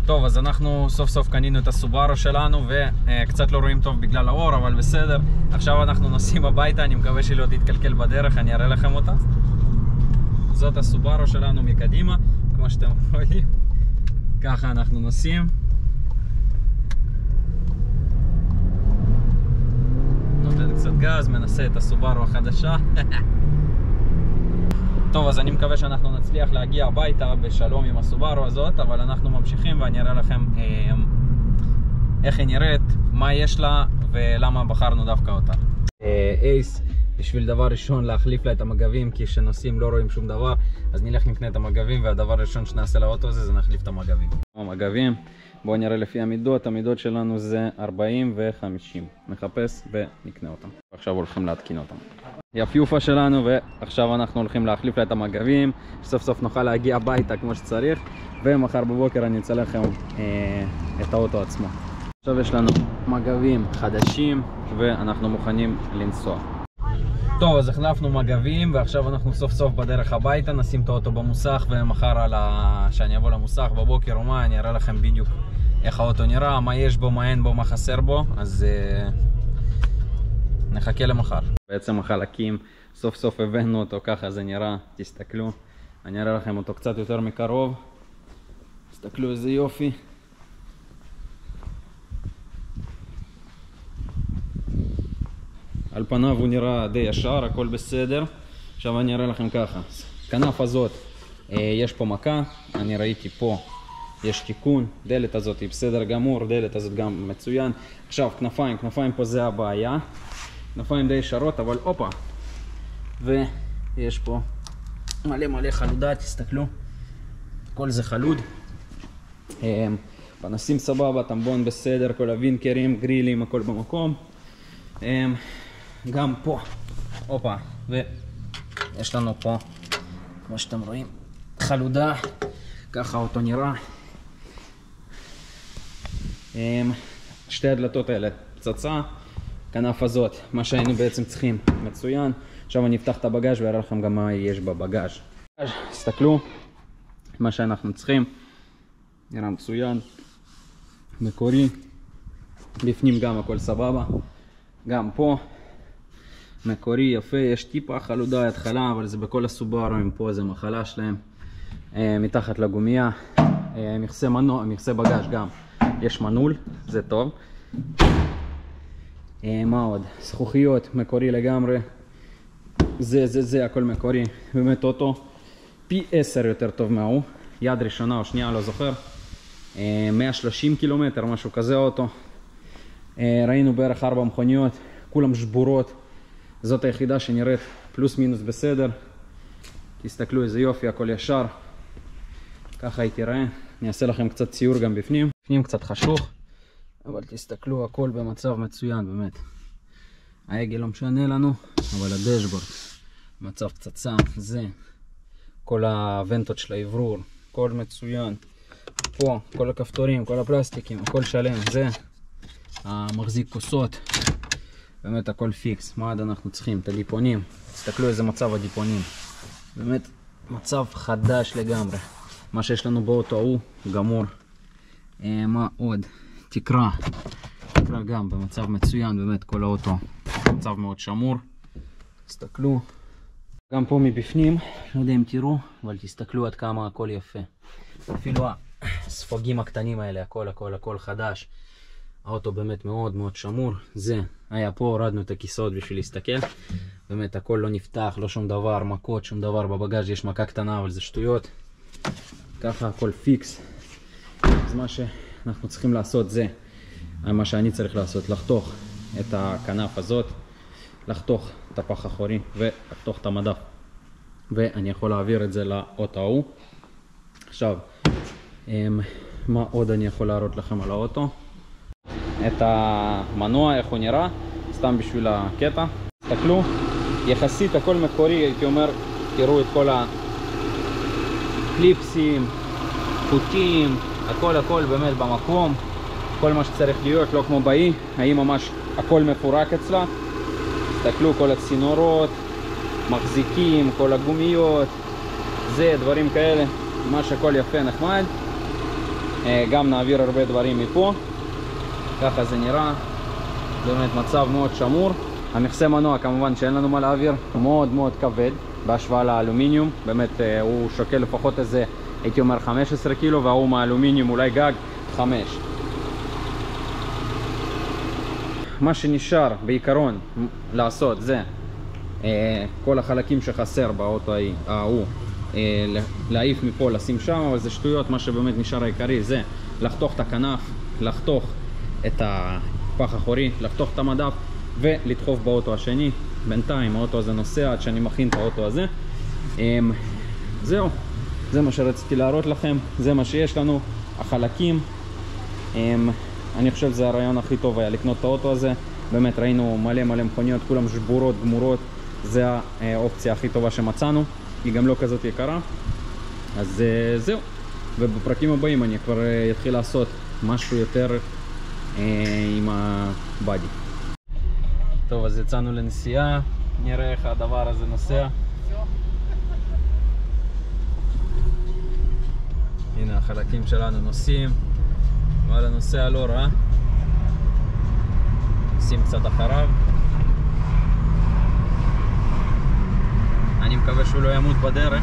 טוב, אז אנחנו סוף סוף קנינו את הסובארו שלנו וקצת לא רואים טוב בגלל האור, אבל בסדר. עכשיו אנחנו נוסעים הביתה, אני מקווה שלא תתקלקל בדרך, אני אראה לכם אותה. זאת הסובארו שלנו מקדימה, כמו שאתם רואים. ככה אנחנו נוסעים. נותן קצת גז, מנסה את הסובארו החדשה. טוב, אז אני מקווה שאנחנו נצליח להגיע הביתה בשלום עם הסובארו הזאת, אבל אנחנו ממשיכים ואני אראה לכם איך היא נראית, מה יש לה ולמה בחרנו דווקא אותה. אייס, בשביל דבר ראשון להחליף לה את המגבים, כי כשנוסעים לא רואים שום דבר, אז נלך נקנה את המגבים, והדבר הראשון שנעשה לאוטו הזה זה נחליף את המגבים. המגבים, בואו נראה לפי המידות, המידות שלנו זה 40 ו-50. נחפש ונקנה אותם. עכשיו הולכים להתקין אותם. יפיופה שלנו, ועכשיו אנחנו הולכים להחליף לה את המגבים, שסוף סוף נוכל להגיע הביתה כמו שצריך, ומחר בבוקר אני אצא לכם את האוטו עצמו. עכשיו יש לנו מגבים חדשים ואנחנו מוכנים לנסוע. טוב, אז החלפנו מגבים ועכשיו אנחנו סוף סוף בדרך הביתה, נשים את האוטו במוסך, ומחר שאני אבוא למוסך בבוקר או מה, אני אראה לכם בדיוק איך האוטו נראה, מה יש בו, מה אין בו, מה חסר בו, אז נחכה למחר. בעצם החלקים סוף סוף הבאנו אותו, ככה זה נראה, תסתכלו, אני אראה לכם אותו קצת יותר מקרוב, תסתכלו איזה יופי. על פניו הוא נראה די ישר, הכל בסדר. עכשיו אני אראה לכם ככה, כנף הזאת יש פה מכה, אני ראיתי פה יש תיקון, דלת הזאת היא בסדר גמור, דלת הזאת גם מצוין. עכשיו כנפיים פה זה הבעיה, כנפיים די ישרות, אבל אופה, ויש פה מלא חלודה, תסתכלו, כל זה חלוד. פנסים סבבה, טמבון בסדר, כל הווינקרים, גרילים, הכל במקום. גם פה, אופה, ויש לנו פה, כמו שאתם רואים, חלודה, ככה אותו נראה. שתי הדלתות האלה פצצה, כנף הזאת, מה שהיינו בעצם צריכים, מצוין. עכשיו אני אפתח את הבגאז' ואראה לכם גם מה יש בבגאז'. תסתכלו, מה שאנחנו צריכים, נראה מצוין, מקורי, בפנים גם הכל סבבה, גם פה מקורי יפה, יש טיפה חלודה התחלה, אבל זה בכל הסובארוים, פה זה מחלה שלהם. מתחת לגומיה, מכסה בגאז' גם יש מנעול, זה טוב. מה עוד? זכוכיות, מקורי לגמרי, זה הכל מקורי, באמת אוטו פי 10 יותר טוב מהוא, יד ראשונה או שנייה לא זוכר. 130 קילומטר, משהו כזה אוטו. ראינו בערך 4 מכוניות, כולם שבורות, זאת היחידה שנראית פלוס מינוס בסדר. תסתכלו איזה יופי, הכל ישר, ככה היא תראה. אני אעשה לכם קצת ציור גם בפנים, בפנים קצת חשוך, אבל תסתכלו, הכל במצב מצוין באמת. העגל לא משנה לנו, אבל הדשבורד במצב פצצה, זה כל הוונטות של העברור, הכל מצוין. פה כל הכפתורים, כל הפלסטיקים, הכל שלם. זה המחזיק כוסות, באמת הכל פיקס. מה עד אנחנו צריכים? את הדיפונים, תסתכלו איזה מצב הדיפונים, באמת מצב חדש לגמרי. מה שיש לנו באוטו ההוא גמור. מה עוד? תקרה גם במצב מצוין, באמת כל האוטו במצב מאוד שמור. תסתכלו גם פה מבפנים, לא יודע אם תראו, אבל תסתכלו עד כמה הכל יפה. אפילו הספגים הקטנים האלה, הכל חדש. האוטו באמת מאוד שמור. זה היה פה, הורדנו את הכיסאות בשביל להסתכל, באמת הכל לא נפתח, לא שום דבר, מכות, שום דבר. בבגאז' יש מכה קטנה אבל זה שטויות, ככה הכל פיקס. אז מה שאנחנו צריכים לעשות זה, מה שאני צריך לעשות, לחתוך את הכנף הזאת, לחתוך את הפח האחורי ולחתוך את המדף, ואני יכול להעביר את זה לאוטו ההוא. עכשיו מה עוד אני יכול להראות לכם על האוטו? את המנוע, איך הוא נראה, סתם בשביל הקטע. תסתכלו, יחסית הכל מקורי, הייתי אומר. תראו את כל הקליפסים, חוטים, הכל באמת במקום, כל מה שצריך להיות, לא כמו באי. האי ממש הכל מפורק אצלה. תסתכלו, כל הצינורות, מחזיקים, כל הגומיות, זה דברים כאלה, ממש הכל יפה נחמד. גם נעביר הרבה דברים מפה. ככה זה נראה, באמת מצב מאוד שמור. המכסה מנוע כמובן שאין לנו מה להעביר, מאוד מאוד כבד בהשוואה לאלומיניום, באמת הוא שוקל לפחות איזה, הייתי אומר 15 קילו, והוא מהאלומיניום אולי גג 5. מה שנשאר בעיקרון לעשות זה כל החלקים שחסר באוטו ההוא להעיף מפה, לשים שם, אבל זה שטויות. מה שבאמת נשאר העיקרי זה לחתוך את הכנף, לחתוך את הפח האחורי, לחתוך את המדף ולדחוף באוטו השני. בינתיים האוטו הזה נוסע עד שאני מכין את האוטו הזה. זהו, זה מה שרציתי להראות לכם, זה מה שיש לנו, החלקים. אני חושב שזה הרעיון הכי טוב היה לקנות את האוטו הזה. באמת ראינו מלא מכוניות, כולם שבורות, גמורות. זה האופציה הכי טובה שמצאנו, היא גם לא כזאת יקרה. אז זהו, ובפרקים הבאים אני כבר אתחיל לעשות משהו יותר עם הבאדי. טוב, אז יצאנו לנסיעה, נראה איך הדבר הזה נוסע. הנה החלקים שלנו נוסעים, אבל הנוסע לא רע, נוסעים קצת אחריו. אני מקווה שהוא לא ימות בדרך.